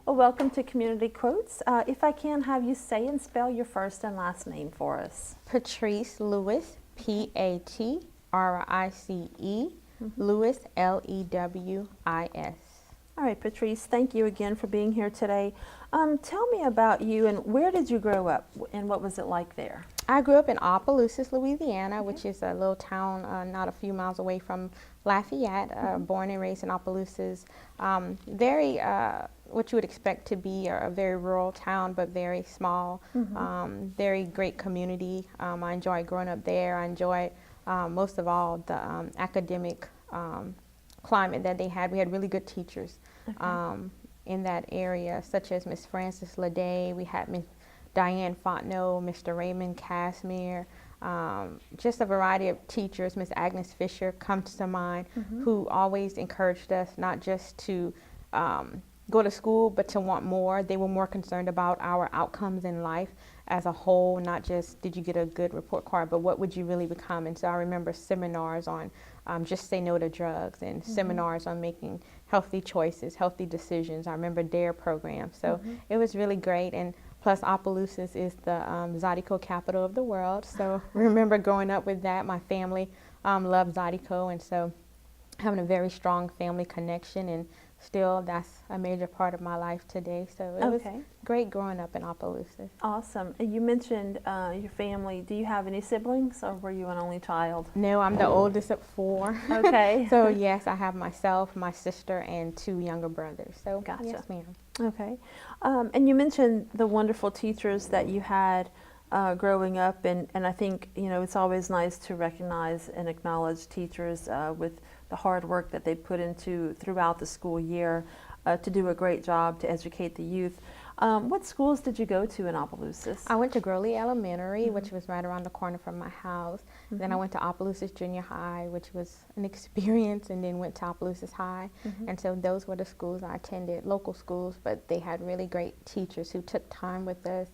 Well, welcome to Community Quotes. If I can have you say and spell your first and last name for us. Patrice Lewis, Patrice, Lewis, Lewis. All right, Patrice, thank you again for being here today. Tell me about you and where did you grow up and what was it like there? I grew up in Opelousas, Louisiana, which is a little town not a few miles away from Lafayette. Born and raised in Opelousas. Very, what you would expect to be a very rural town, but very small. Very great community. I enjoyed growing up there. I enjoyed most of all the academic climate that they had. We had really good teachers in that area, such as Miss Frances Leday. We had Miss Diane Fontenot, Mr. Raymond Casimir, just a variety of teachers. Miss Agnes Fisher comes to mind, who always encouraged us not just to go to school, but to want more. They were more concerned about our outcomes in life as a whole, not just did you get a good report card, but what would you really become. And so I remember seminars on just say no to drugs, and seminars on making healthy choices, healthy decisions. I remember DARE program. So it was really great. And plus Opelousas is the Zydeco capital of the world. So remember growing up with that. My family loved Zydeco, and so having a very strong family connection, and still that's a major part of my life today. So it was great growing up in Opelousas. Awesome. And you mentioned your family. Do you have any siblings or were you an only child? No, I'm the oldest of 4. Okay. So yes, I have myself, my sister, and 2 younger brothers. So gotcha. Yes, ma'am. Okay. And you mentioned the wonderful teachers that you had growing up, and I think, you know, it's always nice to recognize and acknowledge teachers with the hard work that they put into throughout the school year to do a great job to educate the youth. What schools did you go to in Opelousas? I went to Growley Elementary, which was right around the corner from my house. Then I went to Opelousas Junior High, which was an experience, and then went to Opelousas High. And so those were the schools I attended, local schools, but they had really great teachers who took time with us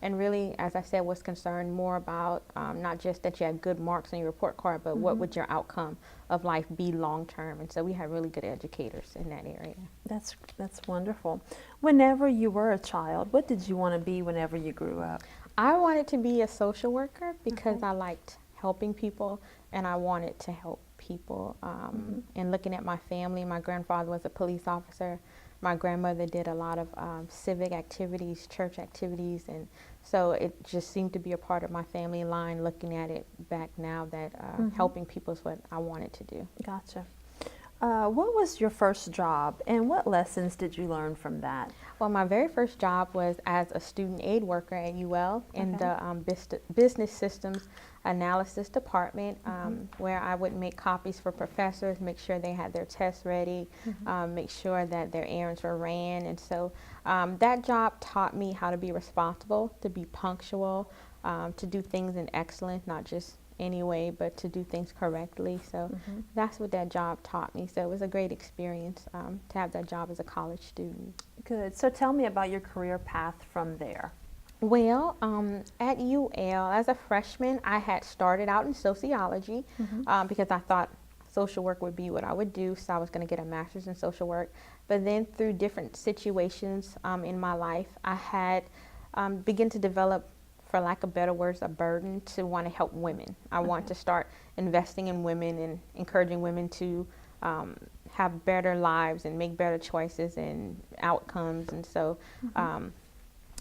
and really, as I said, was concerned more about not just that you had good marks on your report card, but what would your outcome of life be long term. And so we had really good educators in that area. That's wonderful. Whenever you were a child, what did you want to be whenever you grew up? I wanted to be a social worker because I liked helping people, and I wanted to help people. And looking at my family, my grandfather was a police officer. My grandmother did a lot of civic activities, church activities, and so it just seemed to be a part of my family line. Looking at it back now, that helping people is what I wanted to do. Gotcha. What was your first job, and what lessons did you learn from that? Well, my very first job was as a student aid worker at UL in the business systems analysis department, where I would make copies for professors, make sure they had their tests ready, make sure that their errands were ran. And so that job taught me how to be responsible, to be punctual, to do things in excellence, not just any way, but to do things correctly. So that's what that job taught me. So it was a great experience to have that job as a college student. Good. So tell me about your career path from there. Well, at UL, as a freshman, I had started out in sociology because I thought social work would be what I would do, so I was going to get a master's in social work. But then through different situations in my life, I had begun to develop, for lack of better words, a burden to want to help women. I want to start investing in women and encouraging women to have better lives and make better choices and outcomes. And so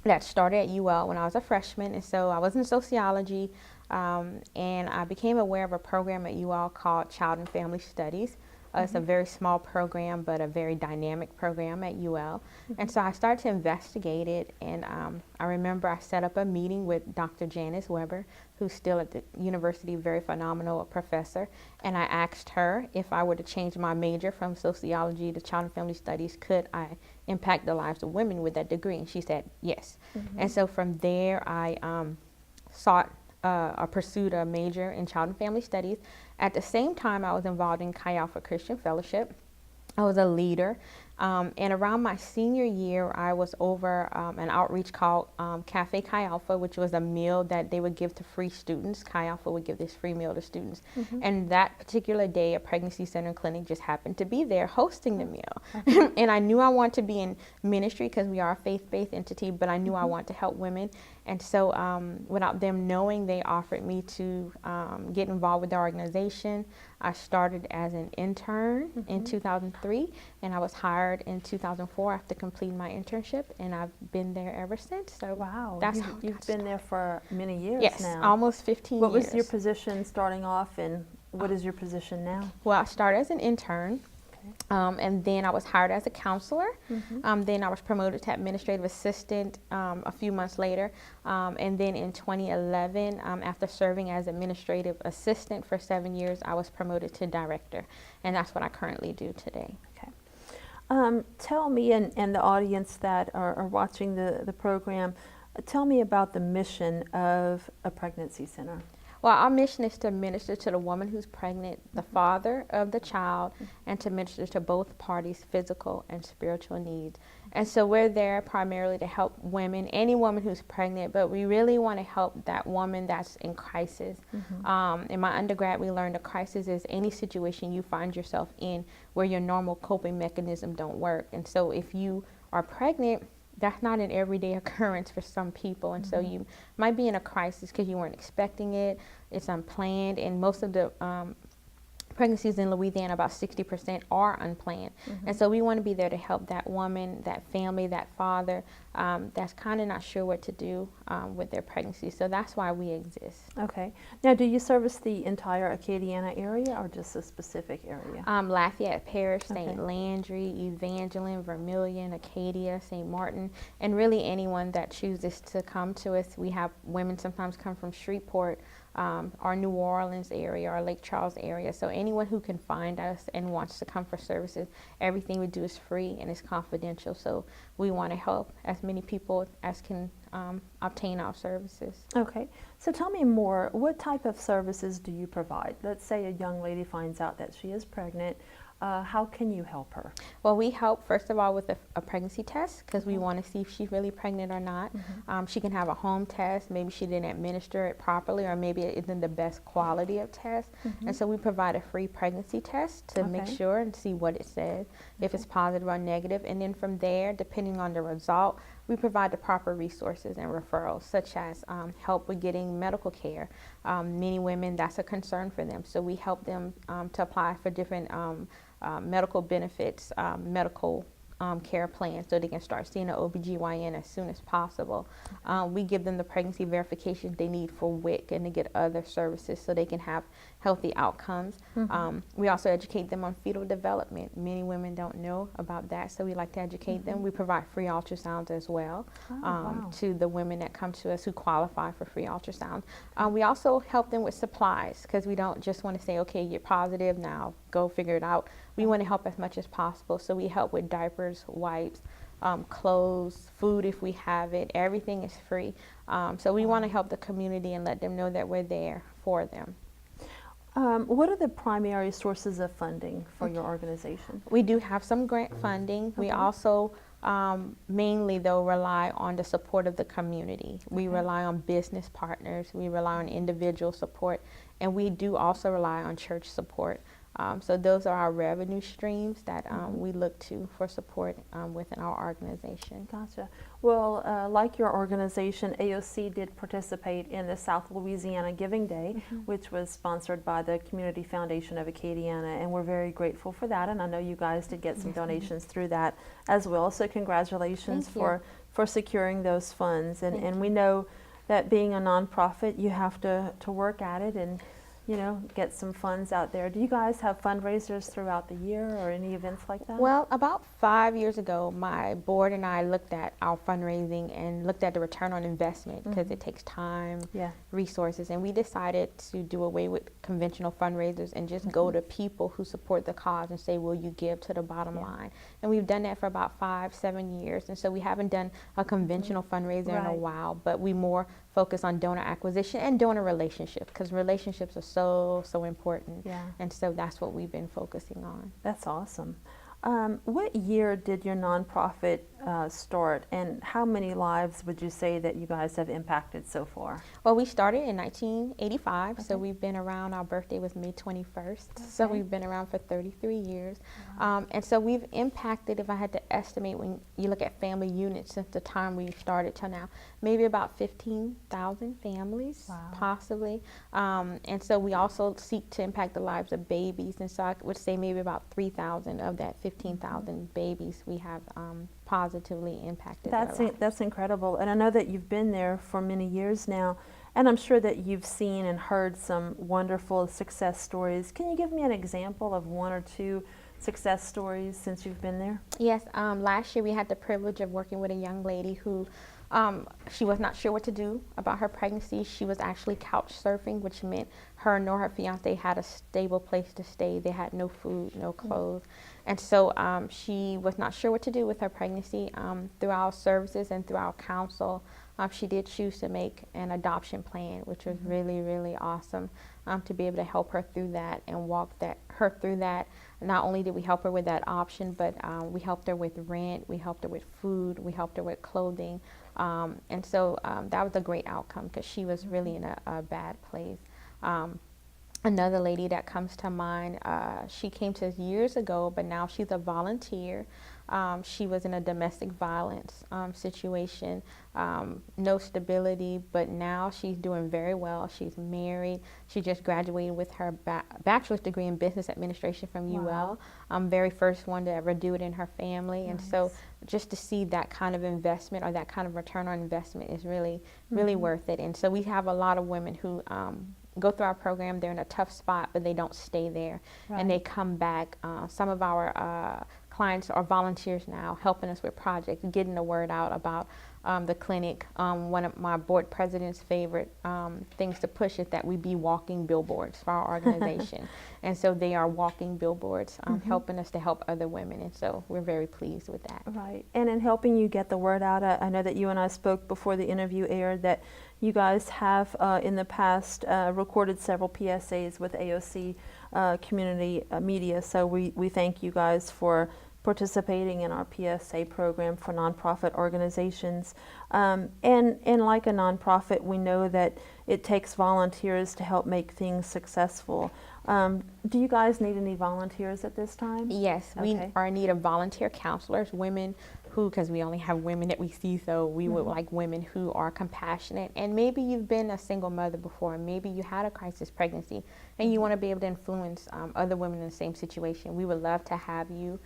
that started at UL when I was a freshman, and so I was in sociology, and I became aware of a program at UL called Child and Family Studies. It's a very small program, but a very dynamic program at UL. And so I started to investigate it, and I remember I set up a meeting with Dr. Janice Weber, who's still at the university, very phenomenal professor, and I asked her if I were to change my major from sociology to child and family studies, could I impact the lives of women with that degree? And she said yes. And so from there, I pursued a major in child and family studies. At the same time, I was involved in Chi Alpha Christian Fellowship. I was a leader And around my senior year, I was over an outreach called Cafe Chi Alpha, which was a meal that they would give to free students. Chi Alpha would give this free meal to students. And that particular day, a pregnancy center and clinic just happened to be there hosting the meal. And I knew I wanted to be in ministry because we are a faith-based entity, but I knew I wanted to help women. And so without them knowing, they offered me to get involved with the organization. I started as an intern in 2003, and I was hired in 2004 after completing my internship, and I've been there ever since. So wow, that's you've been there for many years yes, now. almost 15 years. What was your position starting off, and what is your position now? Well, I started as an intern. And then I was hired as a counselor. Then I was promoted to administrative assistant a few months later. And then in 2011, after serving as administrative assistant for 7 years, I was promoted to director. And that's what I currently do today. Okay. Tell me and the audience that are watching the program, tell me about the mission of a pregnancy center. Well, our mission is to minister to the woman who's pregnant, the father of the child, and to minister to both parties' physical and spiritual needs. And so we're there primarily to help women, any woman who's pregnant, but we really want to help that woman that's in crisis. In my undergrad, we learned a crisis is any situation you find yourself in where your normal coping mechanism don't work. And so if you are pregnant, that's not an everyday occurrence for some people, and so you might be in a crisis because you weren't expecting it. It's unplanned, and most of the pregnancies in Louisiana, about 60% are unplanned. And so we want to be there to help that woman, that family, that father that's kind of not sure what to do with their pregnancy. So that's why we exist. Okay. Now, do you service the entire Acadiana area or just a specific area? Lafayette Parish, St. Landry, Evangeline, Vermilion, Acadia, St. Martin, and really anyone that chooses to come to us. We have women sometimes come from Shreveport, our New Orleans area, our Lake Charles area. So anyone who can find us and wants to come for services, everything we do is free and is confidential. So we want to help as many people as can obtain our services. Okay. So tell me more. What type of services do you provide? Let's say a young lady finds out that she is pregnant. How can you help her? Well, we help, first of all, with a pregnancy test because we want to see if she's really pregnant or not. She can have a home test. Maybe she didn't administer it properly, or maybe it isn't the best quality of test. And so we provide a free pregnancy test to make sure and see what it says, if it's positive or negative. And then from there, depending on the result, we provide the proper resources and referrals, such as help with getting medical care. Many women, that's a concern for them. So we help them to apply for different medical benefits, medical care plan so they can start seeing an OBGYN as soon as possible. We give them the pregnancy verification they need for WIC and to get other services so they can have healthy outcomes. We also educate them on fetal development. Many women don't know about that, so we like to educate them. We provide free ultrasounds as well to the women that come to us who qualify for free ultrasound. We also help them with supplies because we don't just want to say, okay, you're positive, now go figure it out. We want to help as much as possible, so we help with diapers, wipes, clothes, food if we have it. Everything is free. So we want to help the community and let them know that we're there for them. What are the primary sources of funding for your organization? We do have some grant funding. We also mainly, though, rely on the support of the community. We rely on business partners. We rely on individual support. And we do also rely on church support. So those are our revenue streams that we look to for support within our organization. Gotcha. Well, like your organization, AOC did participate in the South Louisiana Giving Day, which was sponsored by the Community Foundation of Acadiana, and we're very grateful for that. And I know you guys did get some donations through that as well. So congratulations for securing those funds. And we know that being a nonprofit, you have to work at it and get some funds out there. Do you guys have fundraisers throughout the year or any events like that? Well, about 5 years ago, my board and I looked at our fundraising and looked at the return on investment because it takes time, resources, and we decided to do away with conventional fundraisers and just go to people who support the cause and say, will you give to the bottom line? And we've done that for about 5-7 years, and so we haven't done a conventional fundraiser in a while, but we more focus on donor acquisition and donor relationships because relationships are so important. And so that's what we've been focusing on. That's awesome. What year did your nonprofit start, and how many lives would you say that you guys have impacted so far? Well, we started in 1985, so Okay. we've been around. Our birthday was May 21st, so Okay. we've been around for 33 years. Wow. And so we've impacted, if I had to estimate, when you look at family units since the time we started till now, maybe about 15,000 families, Wow. possibly. And so we also seek to impact the lives of babies, and so I would say maybe about 3,000 of that 15,000 babies we have positively impacted their lives. That's incredible, and I know that you've been there for many years now, and I'm sure that you've seen and heard some wonderful success stories. Can you give me an example of one or two success stories since you've been there? Yes, last year we had the privilege of working with a young lady who she was not sure what to do about her pregnancy. She was actually couch surfing, which meant her nor her fiance had a stable place to stay. They had no food, no clothes. And so she was not sure what to do with her pregnancy. Through our services and through our counsel, she did choose to make an adoption plan, which was really, really awesome to be able to help her through that and walk her through that. Not only did we help her with that option, but we helped her with rent, we helped her with food, we helped her with clothing. And so that was a great outcome because she was really in a bad place. Another lady that comes to mind, she came to us years ago, but now she's a volunteer. She was in a domestic violence situation, no stability, but now she's doing very well. She's married. She just graduated with her bachelor's degree in business administration from Wow. UL. Very first one to ever do it in her family. And so Nice. just to see that kind of investment or that kind of return on investment is really, really worth it. And so we have a lot of women who go through our program. They're in a tough spot, but they don't stay there. Right. And they come back. Some of our clients are volunteers now, helping us with projects, getting the word out about the clinic. One of my board president's favorite things to push is that we be walking billboards for our organization. And so they are walking billboards, helping us to help other women. And so we're very pleased with that. Right, and in helping you get the word out, I know that you and I spoke before the interview aired that you guys have in the past recorded several PSAs with AOC Community Media, so we thank you guys for participating in our PSA program for nonprofit organizations. And like a nonprofit, we know that it takes volunteers to help make things successful. Do you guys need any volunteers at this time? Yes, we Okay. are in need of volunteer counselors, women who, because we only have women that we see, so we would like women who are compassionate. And maybe you've been a single mother before, maybe you had a crisis pregnancy, and you want to be able to influence other women in the same situation. We would love to have you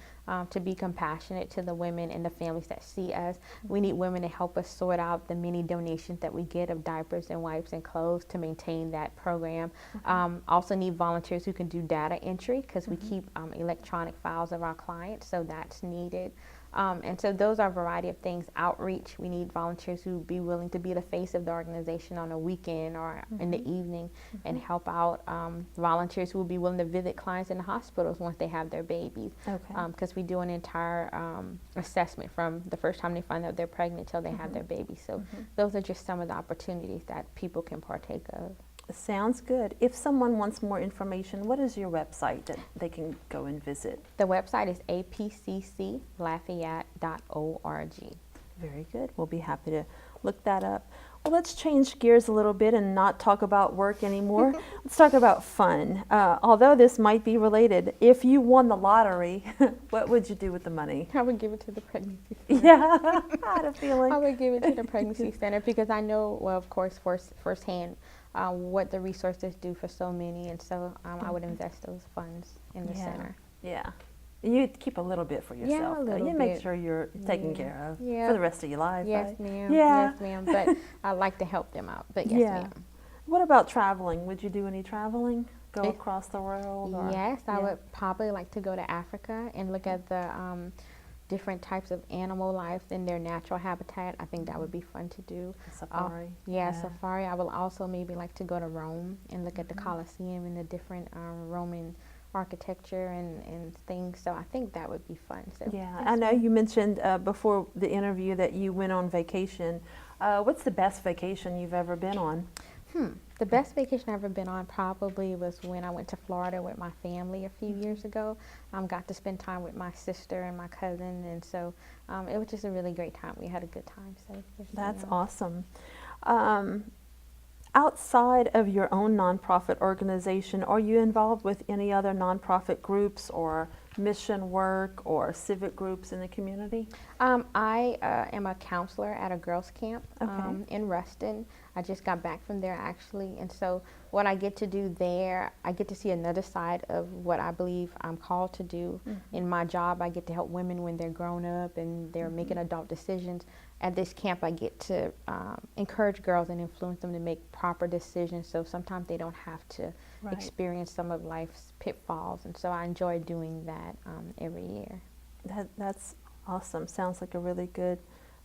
to be compassionate to the women and the families that see us. We need women to help us sort out the many donations that we get of diapers and wipes and clothes to maintain that program. Also need volunteers who can do data entry because we keep electronic files of our clients, so that's needed. And so those are a variety of things. Outreach, we need volunteers who be willing to be the face of the organization on a weekend or in the evening and help out. Volunteers who will be willing to visit clients in the hospitals once they have their babies. Okay. Because we do an entire assessment from the first time they find out they're pregnant till they have their baby. So those are just some of the opportunities that people can partake of. Sounds good. If someone wants more information, what is your website that they can go and visit? The website is apcclafayette.org. Very good. We'll be happy to look that up. Well, let's change gears a little bit and not talk about work anymore. Let's talk about fun. Although this might be related, if you won the lottery, what would you do with the money? I would give it to the pregnancy center. Yeah, I had a feeling. I would give it to the pregnancy center because I know, well, of course, firsthand what the resources do for so many, and so I would invest those funds in the center. Yeah. You keep a little bit for yourself. a little You make bit. sure you're taken care of Yeah. for the rest of your life. Yes, right? ma'am. Yeah. Yes, ma'am. But I like to help them out. But yes, Yeah. ma'am. What about traveling? Would you do any traveling? Go Eh, across the world? Or? Yes, I Yeah. would probably like to go to Africa and look at the different types of animal life in their natural habitat. I think that would be fun to do. Safari. Safari. I will also maybe like to go to Rome and look at the Colosseum and the different Roman architecture and things. So I think that would be fun. So Yeah, yes, I know ma'am. you mentioned before the interview that you went on vacation. What's the best vacation you've ever been on? The best vacation I've ever been on probably was when I went to Florida with my family a few years ago. Got to spend time with my sister and my cousin, and so it was just a really great time. We had a good time. So that's awesome. Outside of your own nonprofit organization, are you involved with any other nonprofit groups or mission work or civic groups in the community? I am a counselor at a girls' camp in Ruston. I just got back from there actually, and so what I get to do there, I get to see another side of what I believe I'm called to do. In my job, I get to help women when they're grown up and they're making adult decisions. At this camp, I get to encourage girls and influence them to make proper decisions, so sometimes they don't have to experience some of life's pitfalls, and so I enjoy doing that every year. That's awesome. Sounds like a really good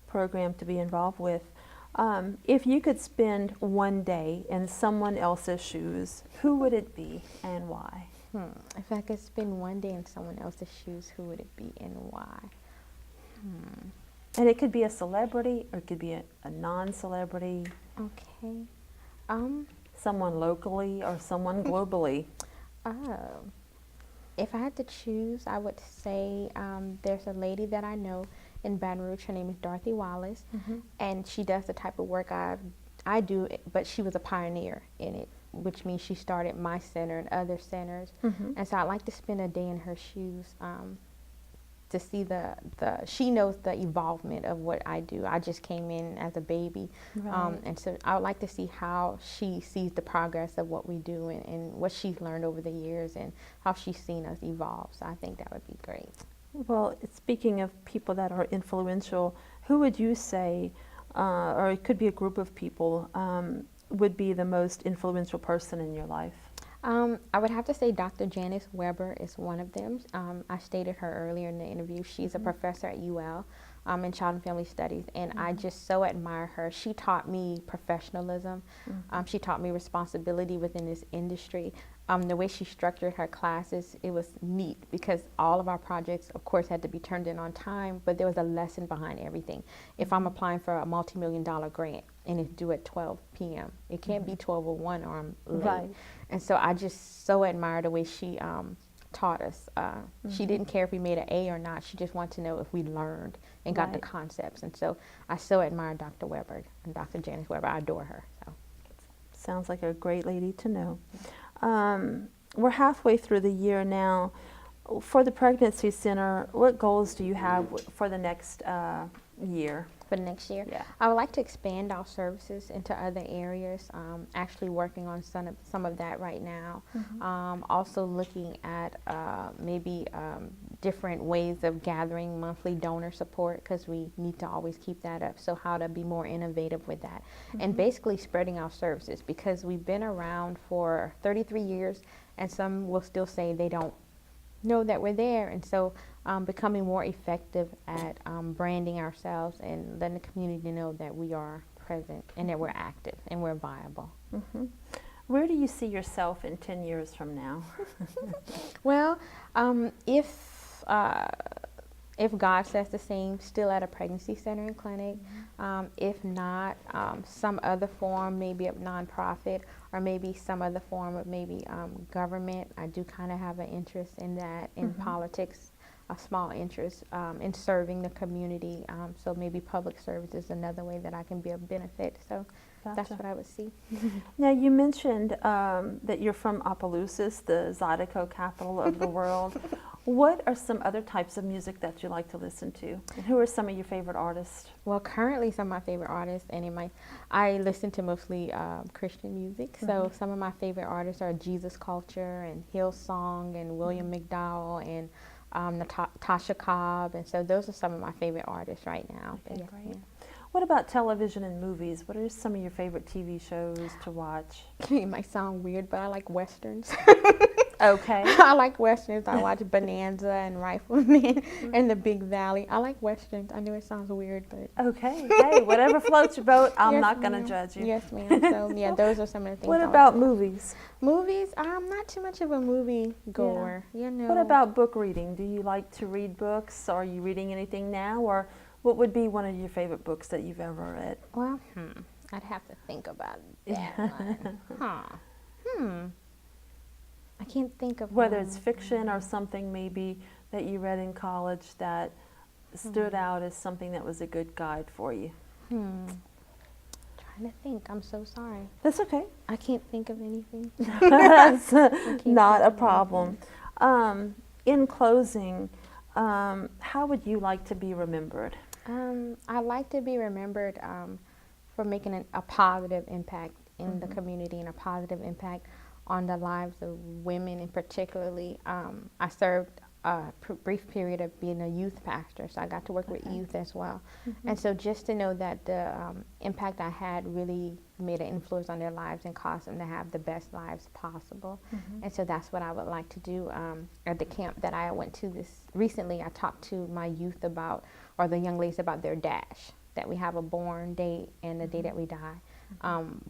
program to be involved with. If you could spend one day in someone else's shoes, who would it be and why? If I could spend one day in someone else's shoes, who would it be and why? And it could be a celebrity or it could be a non-celebrity. Okay. Someone locally or someone globally. If I had to choose, I would say there's a lady that I know in Baton Rouge. Her name is Dorothy Wallace, and she does the type of work I do, but she was a pioneer in it, which means she started my center and other centers. And so I'd like to spend a day in her shoes to see she knows the evolvement of what I do. I just came in as a baby, and so I would like to see how she sees the progress of what we do and what she's learned over the years and how she's seen us evolve. So I think that would be great. Well, speaking of people that are influential, who would you say, or it could be a group of people, would be the most influential person in your life? I would have to say Dr. Janice Weber is one of them. I stated her earlier in the interview. She's a professor at UL in Child and Family Studies, and I just so admire her. She taught me professionalism. She taught me responsibility within this industry. The way she structured her classes, it was neat because all of our projects, of course, had to be turned in on time, but there was a lesson behind everything. If I'm applying for a multi-million-dollar grant and it's due at 12 p.m., it can't be 12:01 or I'm late. And so I just so admire the way she taught us. She didn't care if we made an A or not. She just wanted to know if we learned and got the concepts. And so I so admire Dr. Weber and Dr. Janice Weber. I adore her. So. Sounds like a great lady to know. We're halfway through the year now. For the Pregnancy Center, what goals do you have for the next year? For the next year? Yeah. I would like to expand our services into other areas, actually working on some of that right now. Also looking at maybe different ways of gathering monthly donor support, because we need to always keep that up. So how to be more innovative with that. And basically spreading our services, because we've been around for 33 years and some will still say they don't know that we're there, and so becoming more effective at branding ourselves and letting the community know that we are present and that we're active and we're viable. Where do you see yourself in 10 years from now? Well, if God says the same, still at a pregnancy center and clinic. If not, some other form, maybe a nonprofit, or maybe some other form of maybe government. I do kind of have an interest in that, in politics, a small interest in serving the community. So maybe public service is another way that I can be of benefit. So that's what I would see. Now, you mentioned that you're from Opelousas, the Zydeco capital of the world. What are some other types of music that you like to listen to? And who are some of your favorite artists? Well, currently some of my favorite artists, and I listen to mostly Christian music. So some of my favorite artists are Jesus Culture and Hillsong and William McDowell and Natasha Cobb. And so those are some of my favorite artists right now. Okay, great. What about television and movies? What are some of your favorite TV shows to watch? It might sound weird, but I like Westerns. Okay. I like Westerns. I watch Bonanza and Rifleman and The Big Valley. I like Westerns. I know it sounds weird, but... Okay. Hey, whatever floats your boat, I'm not going to judge you. Yes, ma'am. So, yeah, those are some of the things. What about movies? Movies? I'm not too much of a movie goer. You know. What about book reading? Do you like to read books? Are you reading anything now? Or what would be one of your favorite books that you've ever read? Well, I'd have to think about that one. I can't think of Whether one. it's fiction or something maybe that you read in college that stood out as something that was a good guide for you. Trying to think. I'm so sorry. That's okay. I can't think of anything. That's can't not think a of problem. In closing, how would you like to be remembered? I like to be remembered for making a positive impact in the community and a positive impact on the lives of women, and particularly I served a brief period of being a youth pastor, so I got to work with youth as well. And so just to know that the impact I had really made an influence on their lives and caused them to have the best lives possible. And so that's what I would like to do. At the camp that I went to this recently, I talked to my youth about, or the young ladies, about their dash, that we have a born date and the day that we die.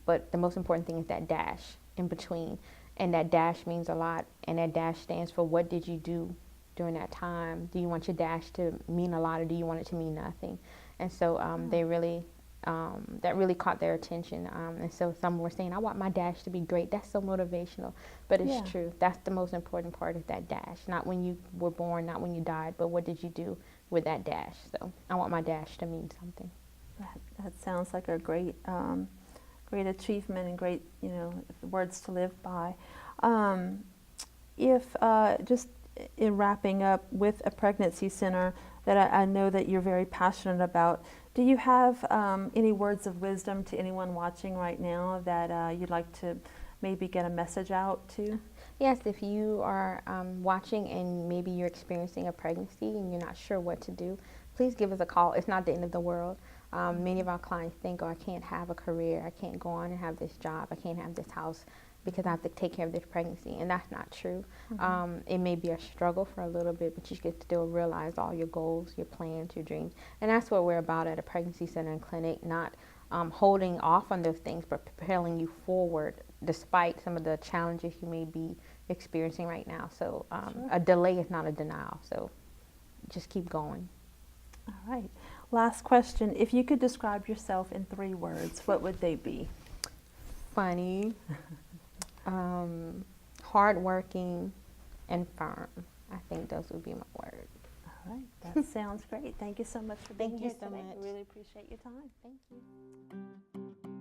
But the most important thing is that dash in between. And that dash means a lot. And that dash stands for, what did you do during that time? Do you want your dash to mean a lot, or do you want it to mean nothing? And so they really, that really caught their attention. And so some were saying, I want my dash to be great. That's so motivational. But it's true. That's the most important part, is that dash. Not when you were born, not when you died, but what did you do with that dash? So I want my dash to mean something. That sounds like a great, great achievement and great, words to live by. If just in wrapping up, with a pregnancy center that I know that you're very passionate about, do you have any words of wisdom to anyone watching right now that you'd like to maybe get a message out to? Yes, if you are watching and maybe you're experiencing a pregnancy and you're not sure what to do, please give us a call. It's not the end of the world. Many of our clients think, oh, I can't have a career, I can't go on and have this job, I can't have this house because I have to take care of this pregnancy, and that's not true. It may be a struggle for a little bit, but you get to still realize all your goals, your plans, your dreams, and that's what we're about at a pregnancy center and clinic, not holding off on those things, but propelling you forward despite some of the challenges you may be experiencing right now. So a delay is not a denial, so just keep going. All right. Last question. If you could describe yourself in 3 words, what would they be? Funny, hardworking, and firm. I think those would be my words. All right. That sounds great. Thank you so much for being Thank you here so today. much. I really appreciate your time. Thank you.